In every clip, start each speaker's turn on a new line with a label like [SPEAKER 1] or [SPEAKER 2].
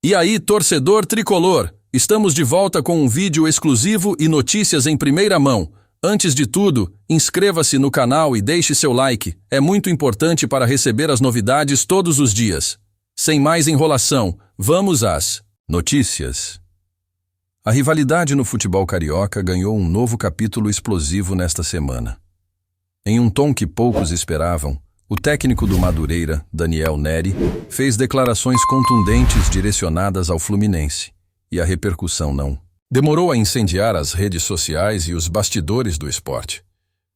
[SPEAKER 1] E aí, torcedor tricolor, estamos de volta com um vídeo exclusivo e notícias em primeira mão. Antes de tudo, inscreva-se no canal e deixe seu like, é muito importante para receber as novidades todos os dias. Sem mais enrolação, vamos às notícias. A rivalidade no futebol carioca ganhou um novo capítulo explosivo nesta semana. Em um tom que poucos esperavam, o técnico do Madureira, Daniel Neri, fez declarações contundentes direcionadas ao Fluminense, e a repercussão não demorou a incendiar as redes sociais e os bastidores do esporte.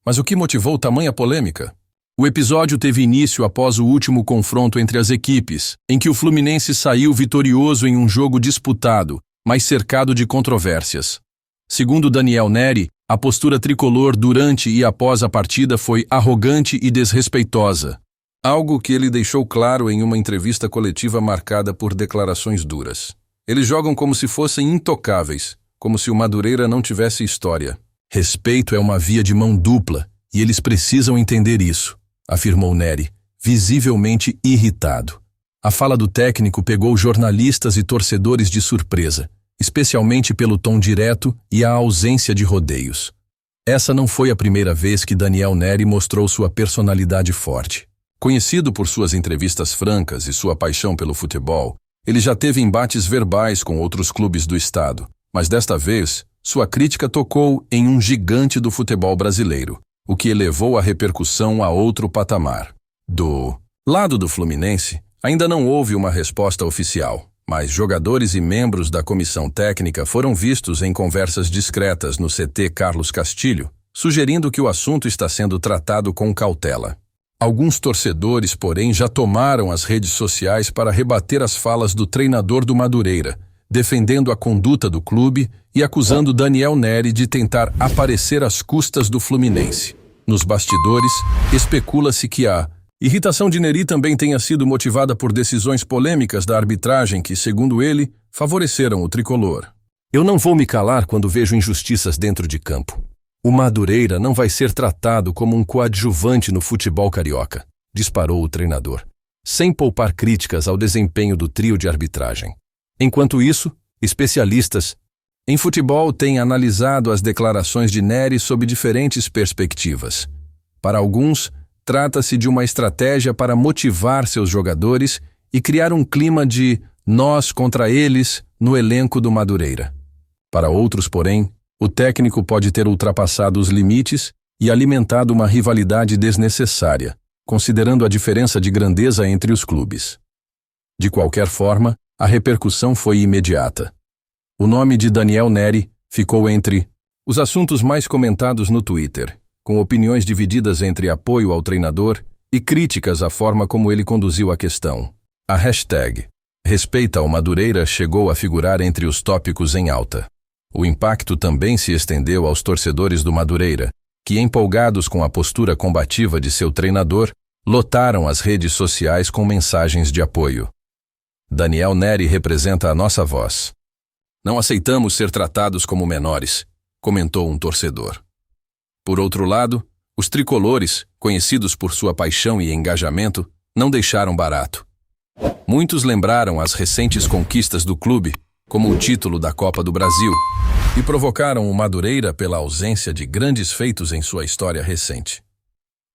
[SPEAKER 1] Mas o que motivou tamanha polêmica? O episódio teve início após o último confronto entre as equipes, em que o Fluminense saiu vitorioso em um jogo disputado, mas cercado de controvérsias. Segundo Daniel Neri, a postura tricolor durante e após a partida foi arrogante e desrespeitosa, algo que ele deixou claro em uma entrevista coletiva marcada por declarações duras. Eles jogam como se fossem intocáveis, como se o Madureira não tivesse história. Respeito é uma via de mão dupla, e eles precisam entender isso, afirmou Neri, visivelmente irritado. A fala do técnico pegou jornalistas e torcedores de surpresa, especialmente pelo tom direto e a ausência de rodeios. Essa não foi a primeira vez que Daniel Neri mostrou sua personalidade forte. Conhecido por suas entrevistas francas e sua paixão pelo futebol, ele já teve embates verbais com outros clubes do estado, mas desta vez, sua crítica tocou em um gigante do futebol brasileiro, o que elevou a repercussão a outro patamar. Do lado do Fluminense, ainda não houve uma resposta oficial, mas jogadores e membros da comissão técnica foram vistos em conversas discretas no CT Carlos Castilho, sugerindo que o assunto está sendo tratado com cautela. Alguns torcedores, porém, já tomaram as redes sociais para rebater as falas do treinador do Madureira, defendendo a conduta do clube e acusando Daniel Neri de tentar aparecer às custas do Fluminense. Nos bastidores, especula-se que a irritação de Neri também tenha sido motivada por decisões polêmicas da arbitragem que, segundo ele, favoreceram o tricolor. Eu não vou me calar quando vejo injustiças dentro de campo. O Madureira não vai ser tratado como um coadjuvante no futebol carioca, disparou o treinador, sem poupar críticas ao desempenho do trio de arbitragem. Enquanto isso, especialistas em futebol têm analisado as declarações de Neri sob diferentes perspectivas. Para alguns, trata-se de uma estratégia para motivar seus jogadores e criar um clima de nós contra eles no elenco do Madureira. Para outros, porém, o técnico pode ter ultrapassado os limites e alimentado uma rivalidade desnecessária, considerando a diferença de grandeza entre os clubes. De qualquer forma, a repercussão foi imediata. O nome de Daniel Neri ficou entre os assuntos mais comentados no Twitter, com opiniões divididas entre apoio ao treinador e críticas à forma como ele conduziu a questão. A hashtag Respeita ao Madureira chegou a figurar entre os tópicos em alta. O impacto também se estendeu aos torcedores do Madureira, que, empolgados com a postura combativa de seu treinador, lotaram as redes sociais com mensagens de apoio. Daniel Neri representa a nossa voz. Não aceitamos ser tratados como menores, comentou um torcedor. Por outro lado, os tricolores, conhecidos por sua paixão e engajamento, não deixaram barato. Muitos lembraram as recentes conquistas do clube, como o título da Copa do Brasil, e provocaram o Madureira pela ausência de grandes feitos em sua história recente.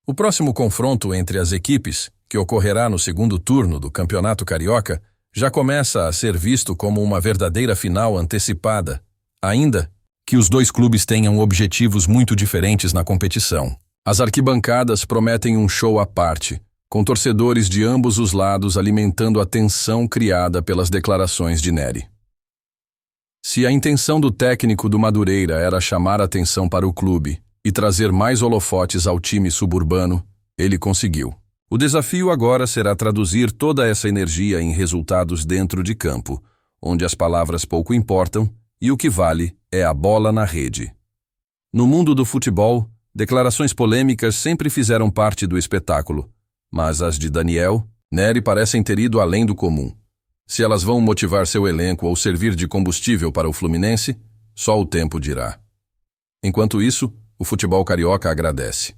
[SPEAKER 1] O próximo confronto entre as equipes, que ocorrerá no segundo turno do Campeonato Carioca, já começa a ser visto como uma verdadeira final antecipada, ainda que os dois clubes tenham objetivos muito diferentes na competição. As arquibancadas prometem um show à parte, com torcedores de ambos os lados alimentando a tensão criada pelas declarações de Neri. Se a intenção do técnico do Madureira era chamar atenção para o clube e trazer mais holofotes ao time suburbano, ele conseguiu. O desafio agora será traduzir toda essa energia em resultados dentro de campo, onde as palavras pouco importam e o que vale é a bola na rede. No mundo do futebol, declarações polêmicas sempre fizeram parte do espetáculo, mas as de Daniel Neri parecem ter ido além do comum. Se elas vão motivar seu elenco ou servir de combustível para o Fluminense, só o tempo dirá. Enquanto isso, o futebol carioca agradece.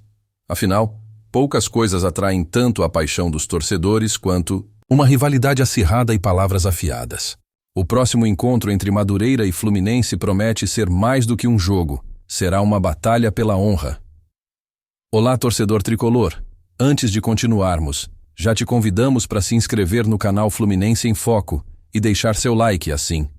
[SPEAKER 1] Afinal, poucas coisas atraem tanto a paixão dos torcedores quanto uma rivalidade acirrada e palavras afiadas. O próximo encontro entre Madureira e Fluminense promete ser mais do que um jogo. Será uma batalha pela honra. Olá, torcedor tricolor. Antes de continuarmos, já te convidamos para se inscrever no canal Fluminense em Foco e deixar seu like assim.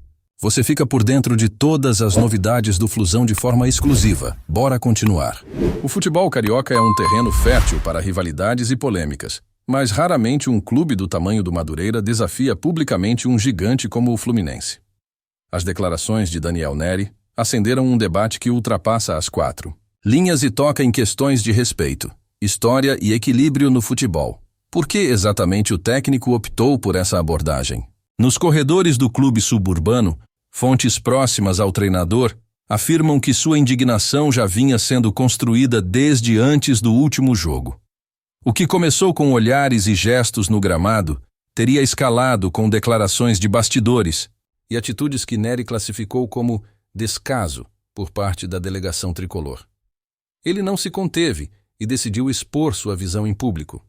[SPEAKER 1] Você fica por dentro de todas as novidades do Flusão de forma exclusiva. Bora continuar. O futebol carioca é um terreno fértil para rivalidades e polêmicas, mas raramente um clube do tamanho do Madureira desafia publicamente um gigante como o Fluminense. As declarações de Daniel Neri acenderam um debate que ultrapassa as 4 linhas e toca em questões de respeito, história e equilíbrio no futebol. Por que exatamente o técnico optou por essa abordagem? Nos corredores do clube suburbano, fontes próximas ao treinador afirmam que sua indignação já vinha sendo construída desde antes do último jogo. O que começou com olhares e gestos no gramado teria escalado com declarações de bastidores e atitudes que Neri classificou como descaso por parte da delegação tricolor. Ele não se conteve e decidiu expor sua visão em público.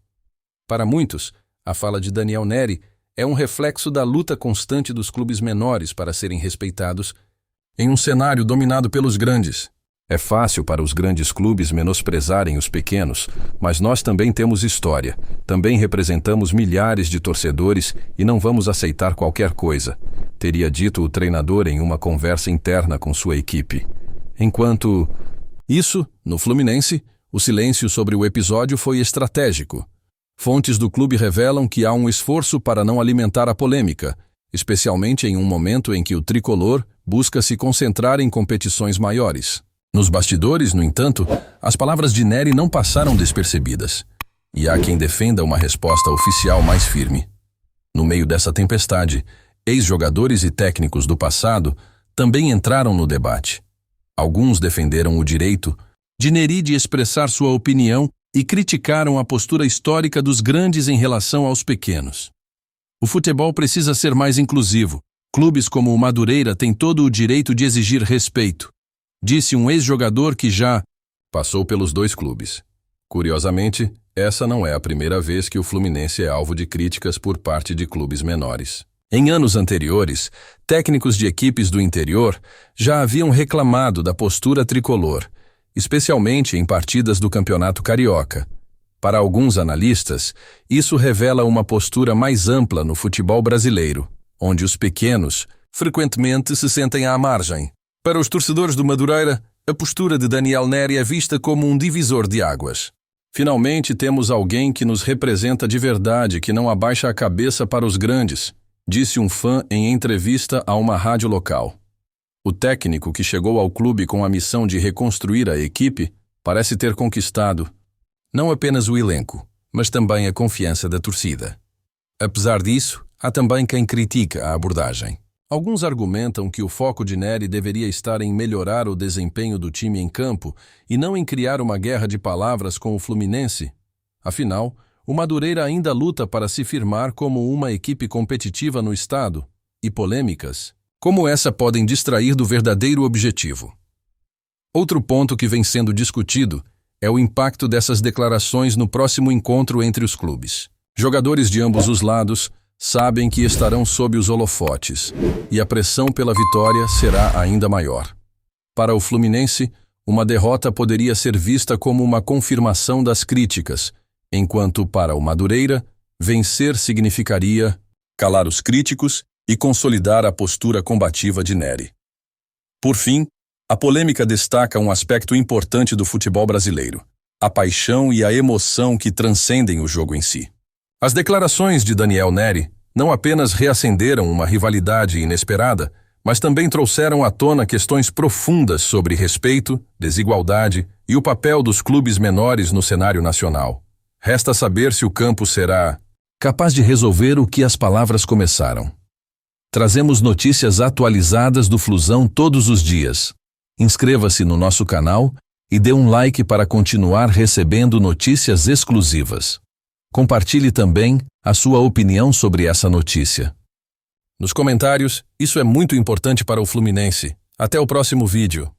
[SPEAKER 1] Para muitos, a fala de Daniel Neri é um reflexo da luta constante dos clubes menores para serem respeitados em um cenário dominado pelos grandes. É fácil para os grandes clubes menosprezarem os pequenos, mas nós também temos história, também representamos milhares de torcedores e não vamos aceitar qualquer coisa, teria dito o treinador em uma conversa interna com sua equipe. Enquanto isso, no Fluminense, o silêncio sobre o episódio foi estratégico. Fontes do clube revelam que há um esforço para não alimentar a polêmica, especialmente em um momento em que o tricolor busca se concentrar em competições maiores. Nos bastidores, no entanto, as palavras de Neri não passaram despercebidas, e há quem defenda uma resposta oficial mais firme. No meio dessa tempestade, ex-jogadores e técnicos do passado também entraram no debate. Alguns defenderam o direito de Neri de expressar sua opinião e criticaram a postura histórica dos grandes em relação aos pequenos. O futebol precisa ser mais inclusivo. Clubes como o Madureira têm todo o direito de exigir respeito, disse um ex-jogador que já passou pelos 2 clubes. Curiosamente, essa não é a primeira vez que o Fluminense é alvo de críticas por parte de clubes menores. Em anos anteriores, técnicos de equipes do interior já haviam reclamado da postura tricolor, especialmente em partidas do Campeonato Carioca. Para alguns analistas, isso revela uma postura mais ampla no futebol brasileiro, onde os pequenos frequentemente se sentem à margem. Para os torcedores do Madureira, a postura de Daniel Neri é vista como um divisor de águas. Finalmente temos alguém que nos representa de verdade, que não abaixa a cabeça para os grandes, disse um fã em entrevista a uma rádio local. O técnico que chegou ao clube com a missão de reconstruir a equipe parece ter conquistado não apenas o elenco, mas também a confiança da torcida. Apesar disso, há também quem critica a abordagem. Alguns argumentam que o foco de Neri deveria estar em melhorar o desempenho do time em campo e não em criar uma guerra de palavras com o Fluminense. Afinal, o Madureira ainda luta para se firmar como uma equipe competitiva no estado, e polêmicas como essa podem distrair do verdadeiro objetivo. Outro ponto que vem sendo discutido é o impacto dessas declarações no próximo encontro entre os clubes. Jogadores de ambos os lados sabem que estarão sob os holofotes, e a pressão pela vitória será ainda maior. Para o Fluminense, uma derrota poderia ser vista como uma confirmação das críticas, enquanto para o Madureira, vencer significaria calar os críticos e consolidar a postura combativa de Neri. Por fim, a polêmica destaca um aspecto importante do futebol brasileiro: a paixão e a emoção que transcendem o jogo em si. As declarações de Daniel Neri não apenas reacenderam uma rivalidade inesperada, mas também trouxeram à tona questões profundas sobre respeito, desigualdade e o papel dos clubes menores no cenário nacional. Resta saber se o campo será capaz de resolver o que as palavras começaram. Trazemos notícias atualizadas do Flusão todos os dias. Inscreva-se no nosso canal e dê um like para continuar recebendo notícias exclusivas. Compartilhe também a sua opinião sobre essa notícia. Nos comentários, isso é muito importante para o Fluminense. Até o próximo vídeo.